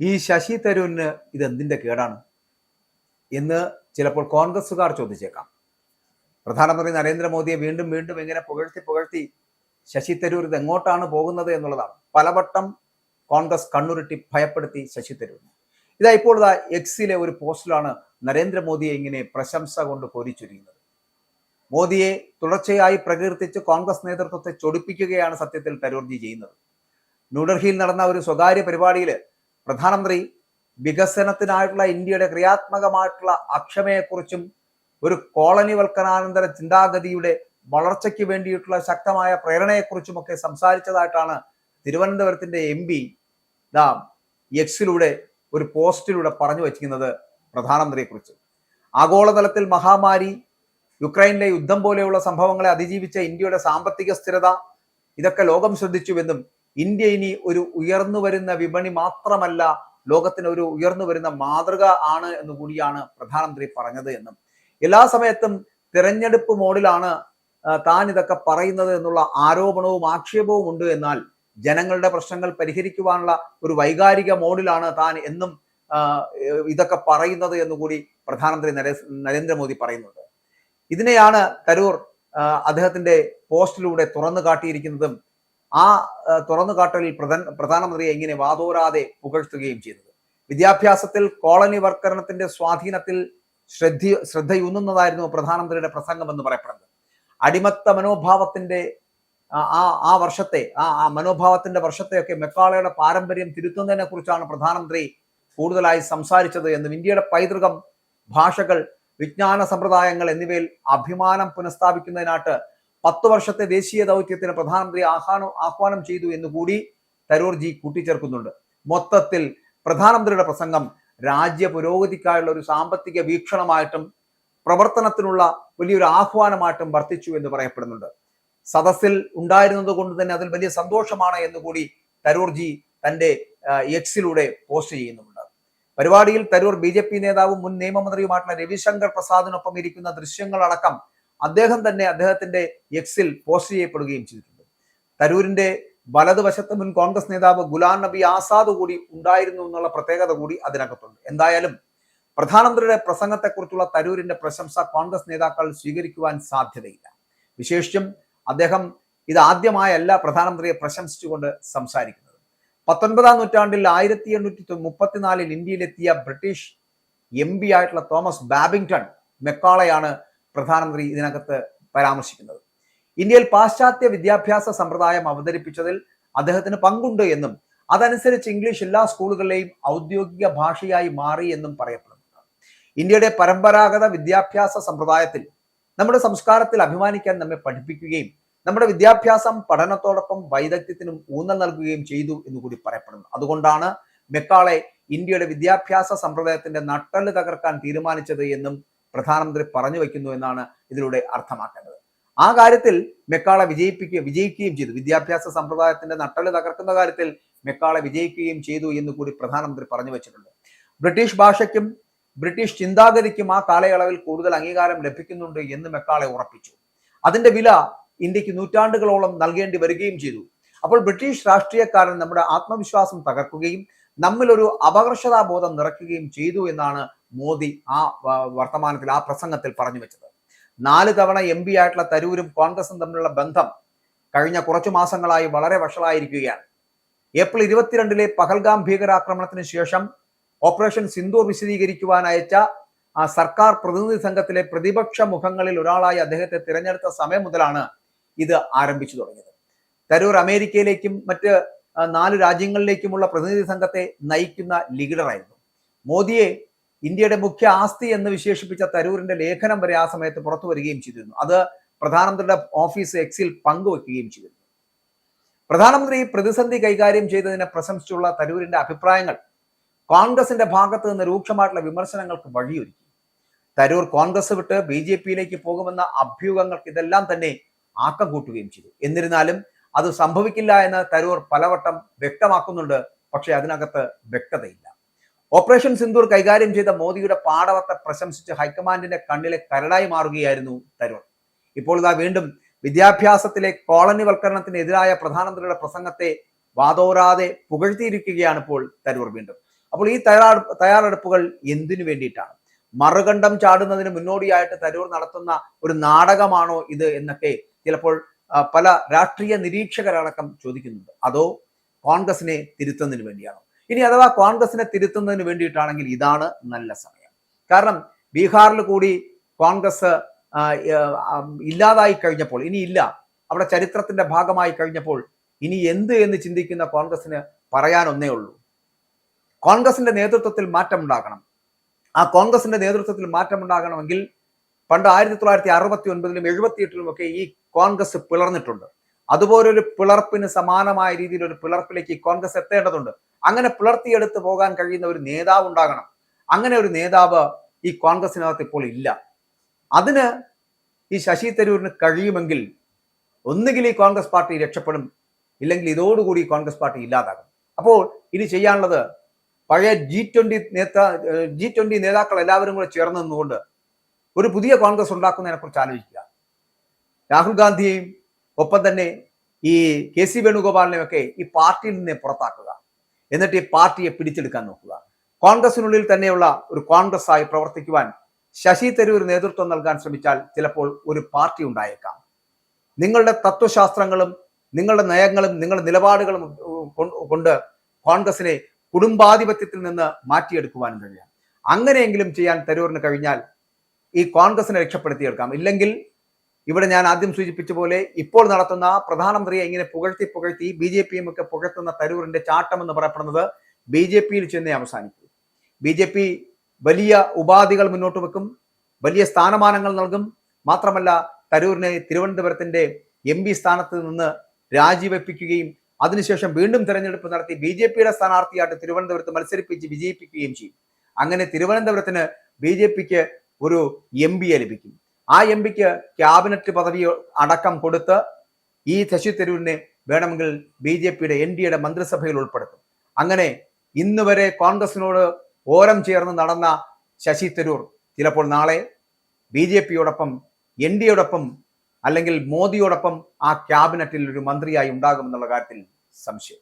ഈ ശശി തരൂരിന് ഇതെന്തിന്റെ കേടാണ് എന്ന് ചിലപ്പോൾ കോൺഗ്രസ്സുകാർ ചോദിച്ചേക്കാം. പ്രധാനമന്ത്രി നരേന്ദ്രമോദിയെ വീണ്ടും വീണ്ടും ഇങ്ങനെ പുകഴ്ത്തി ശശി തരൂർ ഇത് എങ്ങോട്ടാണ് പോകുന്നത് എന്നുള്ളതാണ്. പലവട്ടം കോൺഗ്രസ് കണ്ണുരുട്ടി ഭയപ്പെടുത്തി ശശി തരൂരിനെ. ഇപ്പോൾ എക്സിലെ ഒരു പോസ്റ്റിലാണ് നരേന്ദ്രമോദിയെ ഇങ്ങനെ പ്രശംസ കൊണ്ട് കോരിച്ചൊരിയുന്നത്. മോദിയെ തുടർച്ചയായി പ്രകീർത്തിച്ച് കോൺഗ്രസ് നേതൃത്വത്തെ ചൊടിപ്പിക്കുകയാണ് സത്യത്തിൽ തരൂർജി ചെയ്യുന്നത്. ന്യൂഡൽഹിയിൽ നടന്ന ഒരു സ്വകാര്യ പരിപാടിയിൽ പ്രധാനമന്ത്രി വികസനത്തിനായിട്ടുള്ള ഇന്ത്യയുടെ ക്രിയാത്മകമായിട്ടുള്ള അക്ഷമയെക്കുറിച്ചും ഒരു കോളനിവൽക്കരണാനന്തര ചിന്താഗതിയുടെ വളർച്ചയ്ക്ക് വേണ്ടിയിട്ടുള്ള ശക്തമായ പ്രേരണയെക്കുറിച്ചുമൊക്കെ സംസാരിച്ചതായിട്ടാണ് തിരുവനന്തപുരത്തിന്റെ MP എക്സിലൂടെ ഒരു പോസ്റ്റിലൂടെ പറഞ്ഞു വച്ചിരിക്കുന്നത് പ്രധാനമന്ത്രിയെക്കുറിച്ച്. ആഗോളതലത്തിൽ മഹാമാരി, യുക്രൈനിലെ യുദ്ധം പോലെയുള്ള സംഭവങ്ങളെ അതിജീവിച്ച ഇന്ത്യയുടെ സാമ്പത്തിക സ്ഥിരത, ഇതൊക്കെ ലോകം ശ്രദ്ധിച്ചുവെന്നും ഇന്ത്യ ഇനി ഒരു ഉയർന്നു വരുന്ന വിപണി മാത്രമല്ല, ലോകത്തിന് ഒരു ഉയർന്നു വരുന്ന മാതൃക ആണ് എന്ന് കൂടിയാണ് പ്രധാനമന്ത്രി പറഞ്ഞത് എന്നും, എല്ലാ സമയത്തും തിരഞ്ഞെടുപ്പ് മോഡിലാണ് താൻ ഇതൊക്കെ പറയുന്നത് എന്നുള്ള ആരോപണവും ആക്ഷേപവും ഉണ്ട്. എന്നാൽ ജനങ്ങളുടെ പ്രശ്നങ്ങൾ പരിഹരിക്കുവാനുള്ള ഒരു വൈകാരിക മോഡിലാണ് താൻ എന്നും ഇതൊക്കെ പറയുന്നത് എന്നുകൂടി പ്രധാനമന്ത്രി നരേന്ദ്രമോദി പറയുന്നുണ്ട്. ഇതിനെയാണ് തരൂർ അദ്ദേഹത്തിന്റെ പോസ്റ്റിലൂടെ തുറന്നു കാട്ടിയിരിക്കുന്നതും ആ തുറന്നു കാട്ടലിൽ പ്രധാനമന്ത്രിയെ ഇങ്ങനെ വാതോരാതെ പുകഴ്ത്തുകയും ചെയ്തത്. വിദ്യാഭ്യാസത്തിൽ കോളനിവൽക്കരണത്തിന്റെ സ്വാധീനത്തിൽ ശ്രദ്ധയൂന്നുന്നതായിരുന്നു പ്രധാനമന്ത്രിയുടെ പ്രസംഗം എന്ന് പറയപ്പെടുന്നത്. അടിമത്ത മനോഭാവത്തിന്റെ ആ വർഷത്തെ മനോഭാവത്തിന്റെ വർഷത്തെയൊക്കെ മെക്കാളയുടെ പാരമ്പര്യം തിരുത്തുന്നതിനെ കുറിച്ചാണ് പ്രധാനമന്ത്രി കൂടുതലായി സംസാരിച്ചത് എന്നും ഇന്ത്യയുടെ പൈതൃകം, ഭാഷകൾ, വിജ്ഞാന സമ്പ്രദായങ്ങൾ എന്നിവയിൽ അഭിമാനം പുനഃസ്ഥാപിക്കുന്നതിനായിട്ട് 10 വർഷത്തെ ദേശീയ ദൗത്യത്തിന് പ്രധാനമന്ത്രി ആഹ്വാനം ചെയ്തു എന്നുകൂടി തരൂർജി കൂട്ടിച്ചേർക്കുന്നുണ്ട്. മൊത്തത്തിൽ പ്രധാനമന്ത്രിയുടെ പ്രസംഗം രാജ്യ പുരോഗതിക്കായുള്ള ഒരു സാമ്പത്തിക വീക്ഷണമായിട്ടും പ്രവർത്തനത്തിനുള്ള വലിയൊരു ആഹ്വാനമായിട്ടും വർത്തിച്ചു എന്ന് പറയപ്പെടുന്നുണ്ട്. സദസ്സിൽ ഉണ്ടായിരുന്നത് കൊണ്ട് തന്നെ അതിൽ വലിയ സന്തോഷമാണ് എന്നുകൂടി തരൂർജി തന്റെ എക്സിലൂടെ പോസ്റ്റ് ചെയ്യുന്നുണ്ട്. പരിപാടിയിൽ തരൂർ BJP നേതാവും മുൻ നിയമമന്ത്രിയുമായിട്ടുള്ള രവിശങ്കർ പ്രസാദിനൊപ്പം ഇരിക്കുന്ന ദൃശ്യങ്ങളടക്കം അദ്ദേഹം തന്നെ അദ്ദേഹത്തിന്റെ എക്സിൽ പോസ്റ്റ് ചെയ്യപ്പെടുകയും ചെയ്തിട്ടുണ്ട്. തരൂരിന്റെ വലതുവശത്ത് മുൻ കോൺഗ്രസ് നേതാവ് ഗുലാം നബി ആസാദ് കൂടി ഉണ്ടായിരുന്നു എന്നുള്ള പ്രത്യേകത കൂടി അതിനകത്തുണ്ട്. എന്തായാലും പ്രധാനമന്ത്രിയുടെ പ്രസംഗത്തെക്കുറിച്ചുള്ള തരൂരിന്റെ പ്രശംസ കോൺഗ്രസ് നേതാക്കൾ സ്വീകരിക്കുവാൻ സാധ്യതയില്ല. വിശേഷിച്ചും അദ്ദേഹം ഇത് ആദ്യമായല്ല പ്രധാനമന്ത്രിയെ പ്രശംസിച്ചുകൊണ്ട് സംസാരിക്കുന്നത്. 19ാം നൂറ്റാണ്ടിൽ 1834 ഇന്ത്യയിലെത്തിയ ബ്രിട്ടീഷ് MP ആയിട്ടുള്ള തോമസ് ബാബിംഗ്ടൺ മെക്കാളയാണ് പ്രധാനമന്ത്രി ഇതിനകത്ത് പരാമർശിക്കുന്നത്. ഇന്ത്യയിൽ പാശ്ചാത്യ വിദ്യാഭ്യാസ സമ്പ്രദായം അവതരിപ്പിച്ചതിൽ അദ്ദേഹത്തിന് പങ്കുണ്ട് എന്നും അതനുസരിച്ച് ഇംഗ്ലീഷ് എല്ലാ സ്കൂളുകളിലെയും ഔദ്യോഗിക ഭാഷയായി മാറി എന്നും പറയപ്പെടുന്നുണ്ട്. ഇന്ത്യയുടെ പരമ്പരാഗത വിദ്യാഭ്യാസ സമ്പ്രദായത്തിൽ നമ്മുടെ സംസ്കാരത്തിൽ അഭിമാനിക്കാൻ നമ്മെ പഠിപ്പിക്കുകയും നമ്മുടെ വിദ്യാഭ്യാസം പഠനത്തോടൊപ്പം വൈദഗ്ധ്യത്തിനും ഊന്നൽ നൽകുകയും ചെയ്തു എന്നുകൂടി പറയപ്പെടുന്നു. അതുകൊണ്ടാണ് മെക്കാളെ ഇന്ത്യയുടെ വിദ്യാഭ്യാസ സമ്പ്രദായത്തിന്റെ നട്ടെല്ല് തകർക്കാൻ തീരുമാനിച്ചത് എന്നും പ്രധാനമന്ത്രി പറഞ്ഞു വയ്ക്കുന്നു എന്നാണ് ഇതിലൂടെ അർത്ഥമാക്കേണ്ടത്. ആ കാര്യത്തിൽ മെക്കാളെ വിജയിക്കുകയും ചെയ്തു. വിദ്യാഭ്യാസ സമ്പ്രദായത്തിന്റെ നട്ടെല്ല് തകർക്കുന്ന കാര്യത്തിൽ മെക്കാളെ വിജയിക്കുകയും ചെയ്തു എന്ന് കൂടി പ്രധാനമന്ത്രി പറഞ്ഞു വെച്ചിട്ടുണ്ട്. ബ്രിട്ടീഷ് ഭാഷയ്ക്കും ബ്രിട്ടീഷ് ചിന്താഗതിക്കും ആ കാലയളവിൽ കൂടുതൽ അംഗീകാരം ലഭിക്കുന്നുണ്ട് എന്ന് മെക്കാളെ ഉറപ്പിച്ചു. അതിന്റെ വില ഇന്ത്യക്ക് നൂറ്റാണ്ടുകളോളം നൽകേണ്ടി വരികയും ചെയ്തു. അപ്പോൾ ബ്രിട്ടീഷ് രാഷ്ട്രീയക്കാരൻ നമ്മുടെ ആത്മവിശ്വാസം തകർക്കുകയും നമ്മിലൊരു അപകർഷതാബോധം നിറയ്ക്കുകയും ചെയ്തു എന്നാണ് മോദി ആ വർത്തമാനത്തിൽ, ആ പ്രസംഗത്തിൽ പറഞ്ഞു വെച്ചത്. 4 തവണ MP ആയിട്ടുള്ള തരൂരും കോൺഗ്രസും തമ്മിലുള്ള ബന്ധം കഴിഞ്ഞ കുറച്ചു മാസങ്ങളായി വളരെ വഷളായിരിക്കുകയാണ്. ഏപ്രിൽ 22 പഹൽഗാം ഭീകരാക്രമണത്തിന് ശേഷം ഓപ്പറേഷൻ സിന്ദൂർ വിശദീകരിക്കുവാൻ അയച്ച സർക്കാർ പ്രതിനിധി സംഘത്തിലെ പ്രതിപക്ഷ മുഖങ്ങളിൽ ഒരാളായി അദ്ദേഹത്തെ തിരഞ്ഞെടുത്ത സമയം മുതലാണ് ഇത് ആരംഭിച്ചു തുടങ്ങിയത്. തരൂർ അമേരിക്കയിലേക്കും മറ്റ് 4 രാജ്യങ്ങളിലേക്കുമുള്ള പ്രതിനിധി സംഘത്തെ നയിക്കുന്ന ലീഡറായിരുന്നു. മോദിയെ ഇന്ത്യയുടെ മുഖ്യ ആസ്തി എന്ന് വിശേഷിപ്പിച്ച തരൂരിന്റെ ലേഖനം വരെ ആ സമയത്ത് പുറത്തു വരികയും ചെയ്തിരുന്നു. അത് പ്രധാനമന്ത്രിയുടെ ഓഫീസ് എക്സിൽ പങ്കുവെക്കുകയും ചെയ്തിരുന്നു. പ്രധാനമന്ത്രി പ്രതിസന്ധി കൈകാര്യം ചെയ്തതിനെ പ്രശംസിച്ചുള്ള തരൂരിന്റെ അഭിപ്രായങ്ങൾ കോൺഗ്രസിന്റെ ഭാഗത്ത് നിന്ന് രൂക്ഷമായിട്ടുള്ള വിമർശനങ്ങൾക്ക് വഴിയൊരുക്കി. തരൂർ കോൺഗ്രസ് വിട്ട് BJPയിലേക്ക് പോകുമെന്ന അഭ്യൂഹങ്ങൾക്ക് ഇതെല്ലാം തന്നെ ആക്കം കൂട്ടുകയും ചെയ്തു. എന്നിരുന്നാലും അത് സംഭവിക്കില്ല എന്ന് തരൂർ പലവട്ടം വ്യക്തമാക്കുന്നുണ്ട്. പക്ഷെ അതിനകത്ത് വ്യക്തതയില്ല. ഓപ്പറേഷൻ സിന്ദൂർ കൈകാര്യം ചെയ്ത മോദിയുടെ പാടവത്തെ പ്രശംസിച്ച് ഹൈക്കമാൻഡിന്റെ കണ്ണിലെ കരടായി മാറുകയായിരുന്നു തരൂർ. ഇപ്പോൾ വീണ്ടും വിദ്യാഭ്യാസത്തിലെ കോളനിവൽക്കരണത്തിനെതിരായ പ്രധാനമന്ത്രിയുടെ പ്രസംഗത്തെ വാതോരാതെ പുകഴ്ത്തിയിരിക്കുകയാണ് ഇപ്പോൾ തരൂർ വീണ്ടും. അപ്പോൾ ഈ തയ്യാറെടുപ്പുകൾ എന്തിനു വേണ്ടിയിട്ടാണ്? മറുകണ്ഠം ചാടുന്നതിന് മുന്നോടിയായിട്ട് തരൂർ നടത്തുന്ന ഒരു നാടകമാണോ ഇത് എന്നൊക്കെ ചിലപ്പോൾ പല രാഷ്ട്രീയ നിരീക്ഷകരടക്കം ചോദിക്കുന്നുണ്ട്. അതോ കോൺഗ്രസിനെ തിരുത്തുന്നതിന് വേണ്ടിയാണോ? ഇനി അഥവാ കോൺഗ്രസിനെ തിരുത്തുന്നതിന് വേണ്ടിയിട്ടാണെങ്കിൽ ഇതാണ് നല്ല സമയം. കാരണം ബീഹാറിൽ കൂടി കോൺഗ്രസ് ഇല്ലാതായി കഴിഞ്ഞപ്പോൾ, ഇനി ഇല്ല, അവിടെ ചരിത്രത്തിന്റെ ഭാഗമായി കഴിഞ്ഞപ്പോൾ ഇനി എന്ത് എന്ന് ചിന്തിക്കുന്ന കോൺഗ്രസിന് പറയാൻ ഒന്നേ ഉള്ളൂ, കോൺഗ്രസിന്റെ നേതൃത്വത്തിൽ മാറ്റമുണ്ടാകണം. ആ കോൺഗ്രസിന്റെ നേതൃത്വത്തിൽ മാറ്റമുണ്ടാകണമെങ്കിൽ പണ്ട് 1969-ലും 78-ലും ഒക്കെ ഈ കോൺഗ്രസ് പിളർന്നിട്ടുണ്ട്. അതുപോലൊരു പിളർപ്പിന് സമാനമായ രീതിയിൽ ഒരു പിളർപ്പിലേക്ക് കോൺഗ്രസ് എത്തേണ്ടതുണ്ട്. അങ്ങനെ പിളർത്തിയെടുത്ത് പോകാൻ കഴിയുന്ന ഒരു നേതാവ് ഉണ്ടാകണം. അങ്ങനെ ഒരു നേതാവ് ഈ കോൺഗ്രസിനകത്ത് ഇപ്പോൾ ഇല്ല. അതിന് ഈ ശശി തരൂരിന് കഴിയുമെങ്കിൽ ഒന്നുകിൽ ഈ കോൺഗ്രസ് പാർട്ടി രക്ഷപ്പെടും, ഇല്ലെങ്കിൽ ഇതോടുകൂടി കോൺഗ്രസ് പാർട്ടി ഇല്ലാതാകും. അപ്പോൾ ഇനി ചെയ്യാനുള്ളത് പഴയ G20 നേതാക്കൾ എല്ലാവരും കൂടെ ചേർന്ന് നിന്നുകൊണ്ട് ഒരു പുതിയ കോൺഗ്രസ് ഉണ്ടാക്കുന്നതിനെ കുറിച്ച് ആലോചിക്കുക. രാഹുൽ ഗാന്ധിയെയും ഒപ്പം തന്നെ ഈ KC വേണുഗോപാലിനെയും ഒക്കെ ഈ പാർട്ടിയിൽ നിന്ന് പുറത്താക്കുക. എന്നിട്ട് ഈ പാർട്ടിയെ പിടിച്ചെടുക്കാൻ നോക്കുക. കോൺഗ്രസിനുള്ളിൽ തന്നെയുള്ള ഒരു കോൺഗ്രസ് ആയി പ്രവർത്തിക്കുവാൻ ശശി തരൂർ നേതൃത്വം നൽകാൻ ശ്രമിച്ചാൽ ചിലപ്പോൾ ഒരു പാർട്ടി ഉണ്ടായേക്കാം. നിങ്ങളുടെ തത്വശാസ്ത്രങ്ങളും നിങ്ങളുടെ നയങ്ങളും നിങ്ങളുടെ നിലപാടുകളും കൊണ്ട് കോൺഗ്രസിനെ കുടുംബാധിപത്യത്തിൽ നിന്ന് മാറ്റിയെടുക്കുവാനും കഴിയാം. അങ്ങനെയെങ്കിലും ചെയ്യാൻ തരൂരിന് കഴിഞ്ഞാൽ ഈ കോൺഗ്രസിനെ രക്ഷപ്പെടുത്തിയെടുക്കാം. ഇല്ലെങ്കിൽ ഇവിടെ ഞാൻ ആദ്യം സൂചിപ്പിച്ച പോലെ ഇപ്പോൾ നടത്തുന്ന പ്രധാനമന്ത്രിയെ ഇങ്ങനെ പുകഴ്ത്തി BJPയും ഒക്കെ പുകഴ്ത്തുന്ന തരൂരിന്റെ ചാട്ടം എന്ന് പറയപ്പെടുന്നത് BJPയിൽ ചെന്നേ അവസാനിക്കും. BJP വലിയ ഉപാധികൾ മുന്നോട്ട് വെക്കും, വലിയ സ്ഥാനമാനങ്ങൾ നൽകും. മാത്രമല്ല തരൂരിനെ തിരുവനന്തപുരത്തിന്റെ MP സ്ഥാനത്ത് നിന്ന് രാജിവെപ്പിക്കുകയും അതിനുശേഷം വീണ്ടും തെരഞ്ഞെടുപ്പ് നടത്തി BJPയുടെ സ്ഥാനാർത്ഥിയായിട്ട് തിരുവനന്തപുരത്ത് മത്സരിപ്പിച്ച് വിജയിപ്പിക്കുകയും ചെയ്യും. അങ്ങനെ തിരുവനന്തപുരത്തിന് BJPക്ക് ഒരു MP ലഭിക്കും. ആ MP-ക്ക് ക്യാബിനറ്റ് പദവി അടക്കം കൊടുത്ത് ഈ ശശി തരൂരിനെ വേണമെങ്കിൽ BJPയുടെ NDAയുടെ മന്ത്രിസഭയിൽ ഉൾപ്പെടുത്തും. അങ്ങനെ ഇന്ന് വരെ കോൺഗ്രസിനോട് ഓരം ചേർന്ന് നടന്ന ശശി തരൂർ ചിലപ്പോൾ നാളെ BJPയോടൊപ്പം NDAയോടൊപ്പം അല്ലെങ്കിൽ മോദിയോടൊപ്പം ആ ക്യാബിനറ്റിൽ ഒരു മന്ത്രിയായി ഉണ്ടാകുമെന്നുള്ള കാര്യത്തിൽ സംശയം.